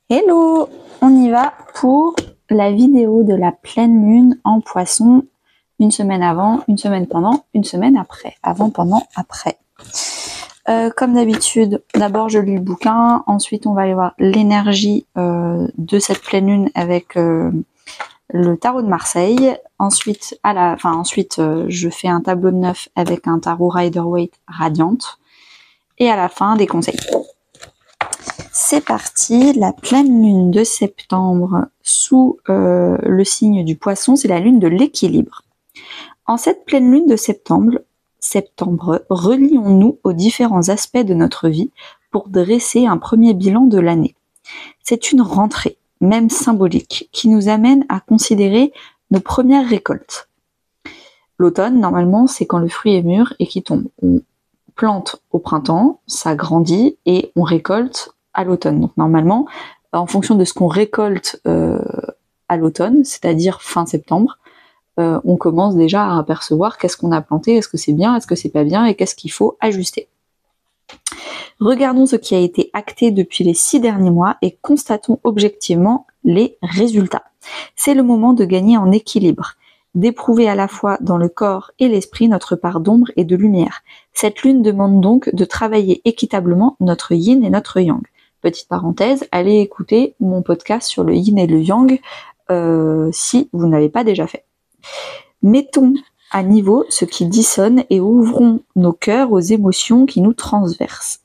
Hello, on y va pour la vidéo de la pleine lune en Poisson, une semaine avant, une semaine pendant, une semaine après, avant, pendant, après. Comme d'habitude, d'abord je lis le bouquin, ensuite on va aller voir l'énergie de cette pleine lune avec le tarot de Marseille. Ensuite, je fais un tableau de 9 avec un tarot Rider-Waite radiante. Et à la fin, des conseils. C'est parti, la pleine lune de septembre sous le signe du Poisson, c'est la lune de l'équilibre. En cette pleine lune de septembre, relions-nous aux différents aspects de notre vie pour dresser un premier bilan de l'année. C'est une rentrée, même symbolique, qui nous amène à considérer nos premières récoltes. L'automne, normalement, c'est quand le fruit est mûr et qu'il tombe. On plante au printemps, ça grandit et on récolte à l'automne. Donc normalement, en fonction de ce qu'on récolte à l'automne, c'est-à-dire fin septembre, on commence déjà à apercevoir qu'est-ce qu'on a planté, est-ce que c'est bien, est-ce que c'est pas bien et qu'est-ce qu'il faut ajuster. Regardons ce qui a été acté depuis les 6 derniers mois et constatons objectivement les résultats. C'est le moment de gagner en équilibre, d'éprouver à la fois dans le corps et l'esprit notre part d'ombre et de lumière. Cette lune demande donc de travailler équitablement notre yin et notre yang. Petite parenthèse, allez écouter mon podcast sur le yin et le yang si vous n'avez pas déjà fait. Mettons à niveau ce qui dissonne et ouvrons nos cœurs aux émotions qui nous traversent.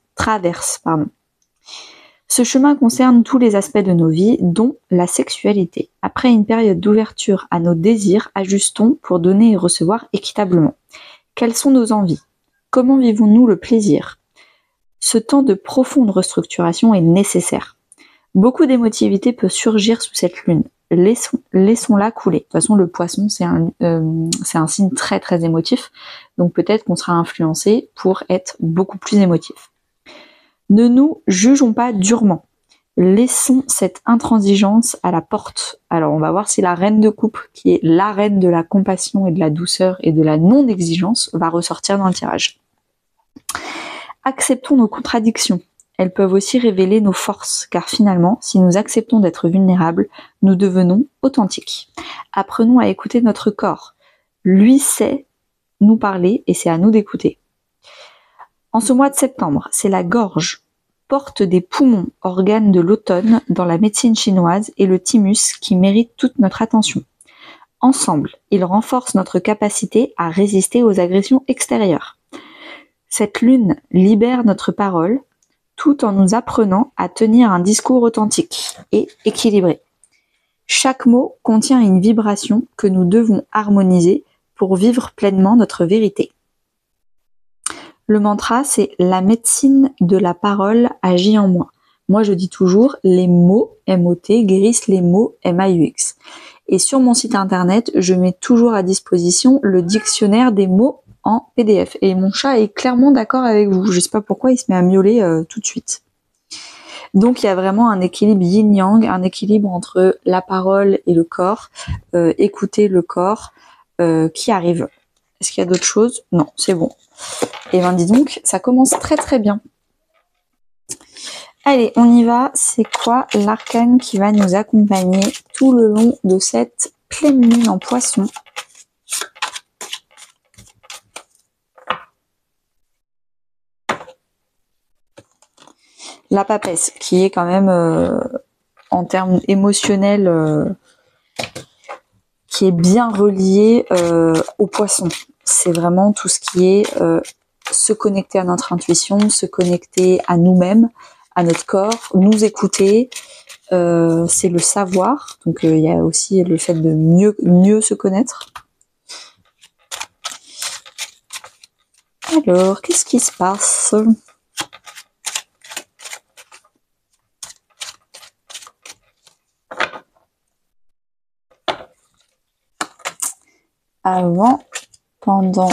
Ce chemin concerne tous les aspects de nos vies, dont la sexualité. Après une période d'ouverture à nos désirs, ajustons pour donner et recevoir équitablement. Quelles sont nos envies? Comment vivons-nous le plaisir? Ce temps de profonde restructuration est nécessaire. Beaucoup d'émotivité peut surgir sous cette lune. Laissons-la couler. De toute façon, le Poisson, c'est un signe très très émotif, donc peut-être qu'on sera influencé pour être beaucoup plus émotif. Ne nous jugeons pas durement. Laissons cette intransigeance à la porte. Alors on va voir si la reine de coupe, qui est la reine de la compassion et de la douceur et de la non-exigence, va ressortir dans le tirage. Acceptons nos contradictions. Elles peuvent aussi révéler nos forces, car finalement, si nous acceptons d'être vulnérables, nous devenons authentiques. Apprenons à écouter notre corps. Lui sait nous parler et c'est à nous d'écouter. En ce mois de septembre, c'est la gorge, porte des poumons, organe de l'automne dans la médecine chinoise, et le thymus qui mérite toute notre attention. Ensemble, ils renforcent notre capacité à résister aux agressions extérieures. Cette lune libère notre parole, tout en nous apprenant à tenir un discours authentique et équilibré. Chaque mot contient une vibration que nous devons harmoniser pour vivre pleinement notre vérité. Le mantra, c'est « La médecine de la parole agit en moi ». Moi, je dis toujours « Les mots, M-O-T, guérissent les mots, M-A-U-X ». Et sur mon site internet, je mets toujours à disposition le dictionnaire des mots en PDF. Et mon chat est clairement d'accord avec vous. Je sais pas pourquoi il se met à miauler tout de suite. Donc, il y a vraiment un équilibre yin-yang, un équilibre entre la parole et le corps, écouter le corps qui arrive. Est-ce qu'il y a d'autres choses? Non, c'est bon. Et ben dis donc, ça commence très très bien. Allez, on y va. C'est quoi l'arcane qui va nous accompagner tout le long de cette pleine lune en Poisson? La papesse, qui est quand même en termes émotionnels, qui est bien reliée au Poisson. C'est vraiment tout ce qui est se connecter à notre intuition, se connecter à nous-mêmes, à notre corps, nous écouter. C'est le savoir. Donc il y a aussi le fait de mieux se connaître. Alors, qu'est-ce qui se passe? Avant, pendant,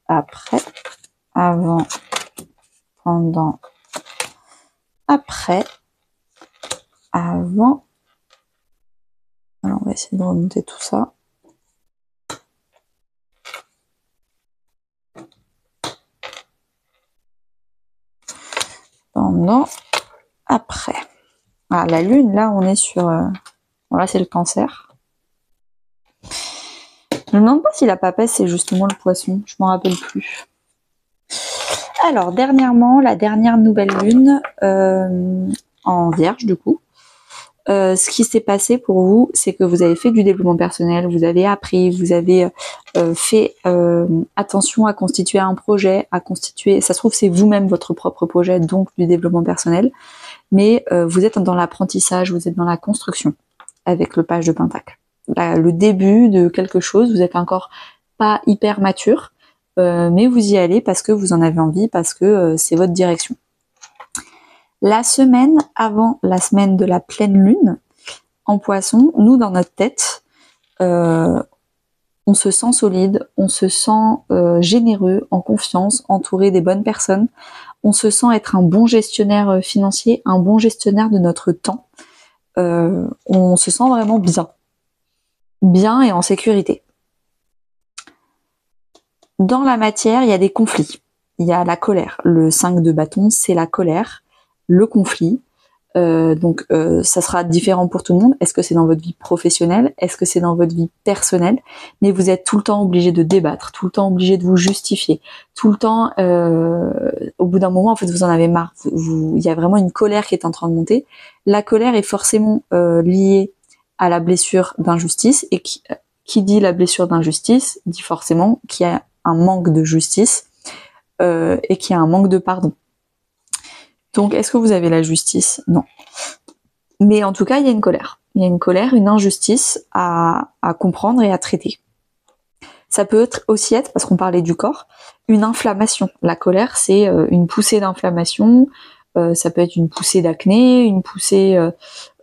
après. Avant, pendant, après. Avant. Alors, on va essayer de remonter tout ça. Pendant, après. Ah, la lune, là, on est sur... Bon, là, c'est le cancer. Je me demande pas si la papesse, c'est justement le poisson. Je m'en rappelle plus. Alors, dernièrement, la dernière nouvelle lune en vierge, du coup. Ce qui s'est passé pour vous, c'est que vous avez fait du développement personnel, vous avez appris, vous avez fait attention à constituer un projet, à constituer, ça se trouve c'est vous-même votre propre projet, donc du développement personnel, mais vous êtes dans l'apprentissage, vous êtes dans la construction avec le page de Pentacle. Là, le début de quelque chose, vous êtes encore pas hyper mature, mais vous y allez parce que vous en avez envie, parce que c'est votre direction. La semaine avant la semaine de la pleine lune, en Poisson, nous dans notre tête, on se sent solide, on se sent généreux, en confiance, entouré des bonnes personnes. On se sent être un bon gestionnaire financier, un bon gestionnaire de notre temps. On se sent vraiment bien et en sécurité. Dans la matière, il y a des conflits. Il y a la colère. Le 5 de bâton, c'est la colère, le conflit. Donc ça sera différent pour tout le monde. Est-ce que c'est dans votre vie professionnelle? Est-ce que c'est dans votre vie personnelle? Mais vous êtes tout le temps obligé de débattre, tout le temps obligé de vous justifier, tout le temps. Au bout d'un moment, en fait, vous en avez marre. Il y a vraiment une colère qui est en train de monter. La colère est forcément liée à la blessure d'injustice, et qui dit la blessure d'injustice dit forcément qu'il y a un manque de justice et qu'il y a un manque de pardon. Donc, est-ce que vous avez la justice? Non. Mais en tout cas, il y a une colère. Il y a une colère, une injustice à comprendre et à traiter. Ça peut aussi être, parce qu'on parlait du corps, une inflammation. La colère, c'est une poussée d'inflammation, ça peut être une poussée d'acné, une poussée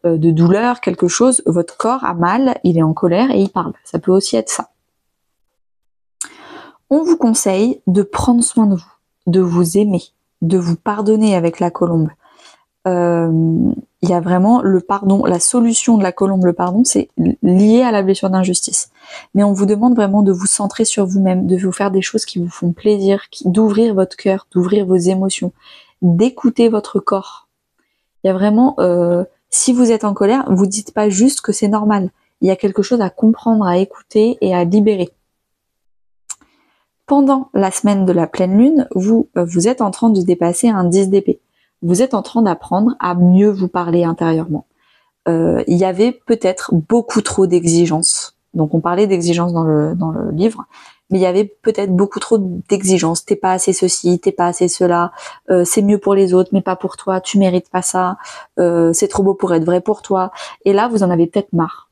de douleur, quelque chose. Votre corps a mal, il est en colère et il parle. Ça peut aussi être ça. On vous conseille de prendre soin de vous, de vous aimer, de vous pardonner avec la colombe. Il y a vraiment le pardon, la solution de la colombe, le pardon, c'est lié à la blessure d'injustice. Mais on vous demande vraiment de vous centrer sur vous-même, de vous faire des choses qui vous font plaisir, d'ouvrir votre cœur, d'ouvrir vos émotions, d'écouter votre corps. Il y a vraiment, si vous êtes en colère, vous dites pas juste que c'est normal. Il y a quelque chose à comprendre, à écouter et à libérer. Pendant la semaine de la pleine lune, vous êtes en train de dépasser un 10 d'épée. Vous êtes en train d'apprendre à mieux vous parler intérieurement. Il y avait peut-être beaucoup trop d'exigences. Donc on parlait d'exigences dans le livre, mais il y avait peut-être beaucoup trop d'exigences. T'es pas assez ceci, t'es pas assez cela, c'est mieux pour les autres, mais pas pour toi, tu mérites pas ça, c'est trop beau pour être vrai pour toi. Et là, vous en avez peut-être marre.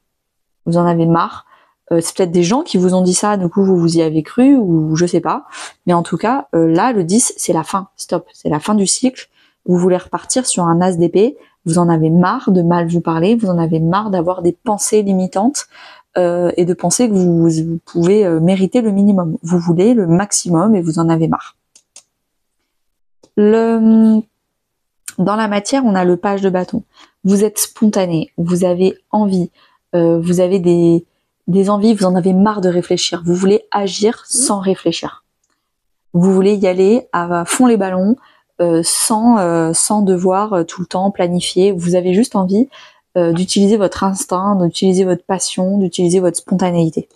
Vous en avez marre. C'est peut-être des gens qui vous ont dit ça, du coup vous y avez cru, ou je sais pas. Mais en tout cas, là, le 10, c'est la fin. Stop, c'est la fin du cycle. Vous voulez repartir sur un as d'épée. Vous en avez marre de mal vous parler. Vous en avez marre d'avoir des pensées limitantes et de penser que vous pouvez mériter le minimum. Vous voulez le maximum et vous en avez marre. Dans la matière, on a le page de bâton. Vous êtes spontané, vous avez envie, vous avez des envies, vous en avez marre de réfléchir. Vous voulez agir sans réfléchir. Vous voulez y aller à fond les ballons, sans devoir tout le temps planifier. Vous avez juste envie d'utiliser votre instinct, d'utiliser votre passion, d'utiliser votre spontanéité.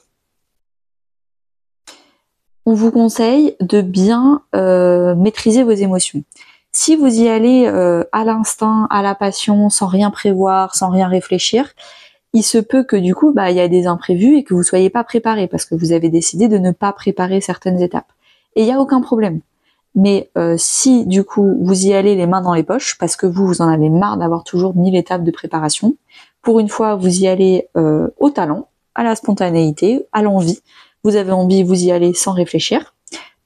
On vous conseille de bien maîtriser vos émotions. Si vous y allez à l'instinct, à la passion, sans rien prévoir, sans rien réfléchir, il se peut que du coup, il y a des imprévus et que vous soyez pas préparé parce que vous avez décidé de ne pas préparer certaines étapes. Et il n'y a aucun problème. Mais si du coup vous y allez les mains dans les poches parce que vous en avez marre d'avoir toujours 1000 étapes de préparation, pour une fois vous y allez au talent, à la spontanéité, à l'envie. Vous avez envie, vous y allez sans réfléchir,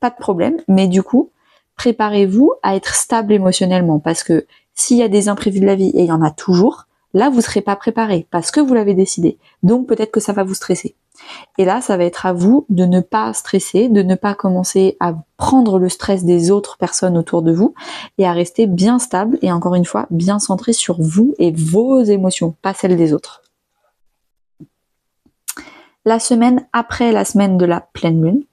pas de problème. Mais du coup, préparez-vous à être stable émotionnellement parce que s'il y a des imprévus de la vie, et il y en a toujours, là vous serez pas préparé parce que vous l'avez décidé. Donc peut-être que ça va vous stresser. Et là, ça va être à vous de ne pas stresser, de ne pas commencer à prendre le stress des autres personnes autour de vous et à rester bien stable et encore une fois, bien centré sur vous et vos émotions, pas celles des autres. La semaine après la semaine de la pleine lune,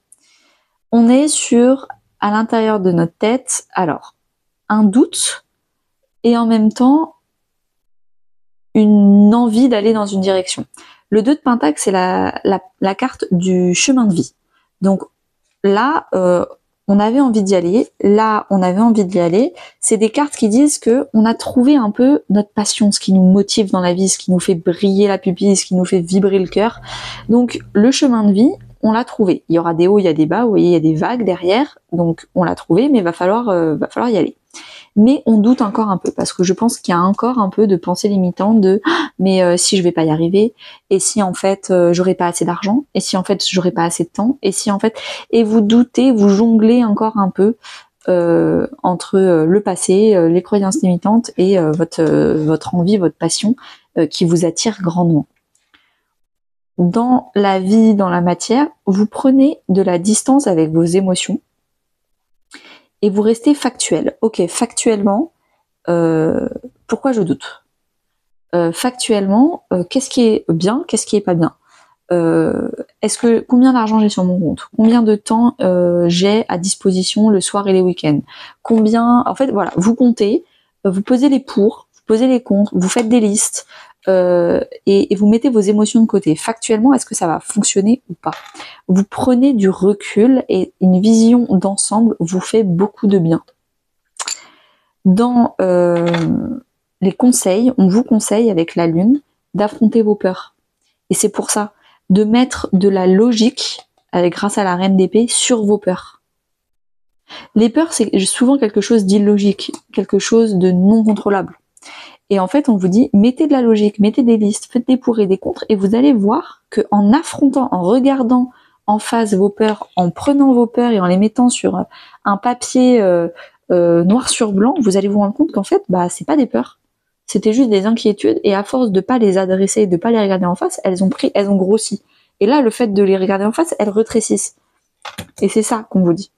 on est sur, à l'intérieur de notre tête, alors, un doute et en même temps envie d'aller dans une direction. Le 2 de Pentacle, c'est la carte du chemin de vie. Donc là, on avait envie d'y aller. Là, on avait envie d'y aller. C'est des cartes qui disent que on a trouvé un peu notre passion, ce qui nous motive dans la vie, ce qui nous fait briller la pupille, ce qui nous fait vibrer le cœur. Donc le chemin de vie, on l'a trouvé. Il y aura des hauts, il y a des bas. Vous voyez, il y a des vagues derrière. Donc on l'a trouvé, mais va falloir y aller. Mais on doute encore un peu parce que je pense qu'il y a encore un peu de pensée limitante de mais si je vais pas y arriver, et si en fait j'aurai pas assez d'argent, et si en fait j'aurai pas assez de temps, et si en fait, et vous doutez, vous jonglez encore un peu entre le passé, les croyances limitantes et votre envie, votre passion qui vous attire grandement. Dans la vie, dans la matière, vous prenez de la distance avec vos émotions et vous restez factuel. Ok, factuellement, pourquoi je doute? Factuellement, qu'est-ce qui est bien, qu'est-ce qui est pas bien? Combien d'argent j'ai sur mon compte? Combien de temps j'ai à disposition le soir et les week-ends? En fait, voilà, vous comptez, vous posez les pour, vous posez les contre, vous faites des listes et vous mettez vos émotions de côté. Factuellement, est-ce que ça va fonctionner ou pas? Vous prenez du recul et une vision d'ensemble vous fait beaucoup de bien. Dans les conseils, on vous conseille avec la lune d'affronter vos peurs. Et c'est pour ça, de mettre de la logique, grâce à la reine d'épée, sur vos peurs. Les peurs, c'est souvent quelque chose d'illogique, quelque chose de non contrôlable. Et en fait, on vous dit, mettez de la logique, mettez des listes, faites des pour et des contre, et vous allez voir que en affrontant, en regardant en face vos peurs, en prenant vos peurs et en les mettant sur un papier noir sur blanc, vous allez vous rendre compte qu'en fait, c'est pas des peurs. C'était juste des inquiétudes, et à force de pas les adresser, de pas les regarder en face, elles ont grossi. Et là, le fait de les regarder en face, elles rétrécissent. Et c'est ça qu'on vous dit.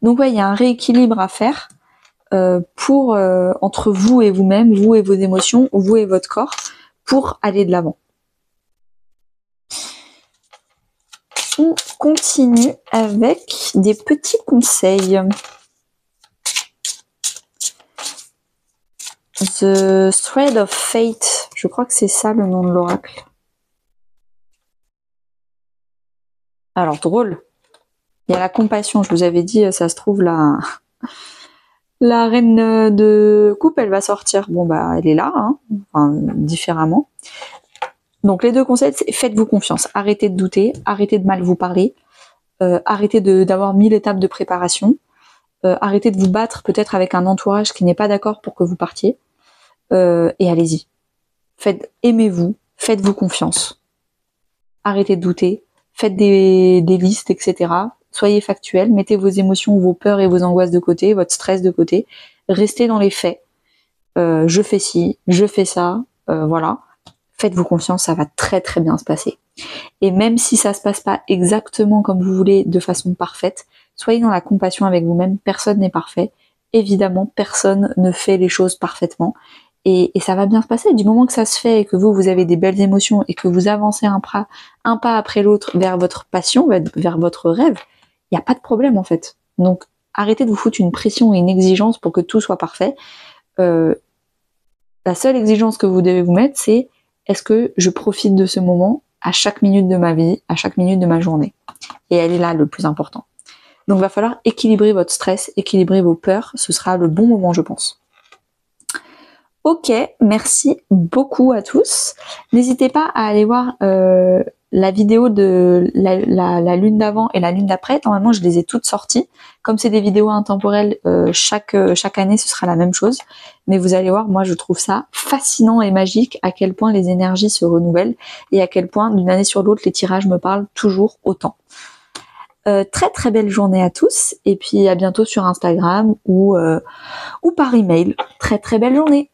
Donc ouais, il y a un rééquilibre à faire entre vous et vous-même, vous et vos émotions, vous et votre corps, pour aller de l'avant. On continue avec des petits conseils. The Thread of Fate, je crois que c'est ça le nom de l'oracle. Alors, drôle. Il y a la compassion, je vous avais dit, ça se trouve, la reine de coupe, elle va sortir. Bon, elle est là, hein, enfin, différemment. Donc, les deux conseils, c'est faites-vous confiance. Arrêtez de douter, arrêtez de mal vous parler, arrêtez d'avoir 1000 étapes de préparation, arrêtez de vous battre peut-être avec un entourage qui n'est pas d'accord pour que vous partiez, et allez-y. Aimez-vous, faites-vous confiance. Arrêtez de douter, faites des listes, etc. Soyez factuel, mettez vos émotions, vos peurs et vos angoisses de côté, votre stress de côté. Restez dans les faits. Je fais ci, je fais ça, voilà. Faites-vous confiance, ça va très très bien se passer. Et même si ça se passe pas exactement comme vous voulez, de façon parfaite, soyez dans la compassion avec vous-même. Personne n'est parfait. Évidemment, personne ne fait les choses parfaitement. Et ça va bien se passer. Du moment que ça se fait et que vous avez des belles émotions et que vous avancez un pas après l'autre vers votre passion, vers votre rêve, il n'y a pas de problème en fait. Donc arrêtez de vous foutre une pression et une exigence pour que tout soit parfait. La seule exigence que vous devez vous mettre, c'est est-ce que je profite de ce moment à chaque minute de ma vie, à chaque minute de ma journée. Et elle est là le plus important. Donc il va falloir équilibrer votre stress, équilibrer vos peurs. Ce sera le bon moment, je pense. Ok, merci beaucoup à tous. N'hésitez pas à aller voir la vidéo de la lune d'avant et la lune d'après. Normalement, je les ai toutes sorties. Comme c'est des vidéos intemporelles, chaque année, ce sera la même chose. Mais vous allez voir, moi, je trouve ça fascinant et magique à quel point les énergies se renouvellent et à quel point, d'une année sur l'autre, les tirages me parlent toujours autant. Très très belle journée à tous et puis à bientôt sur Instagram ou par email. Très très belle journée.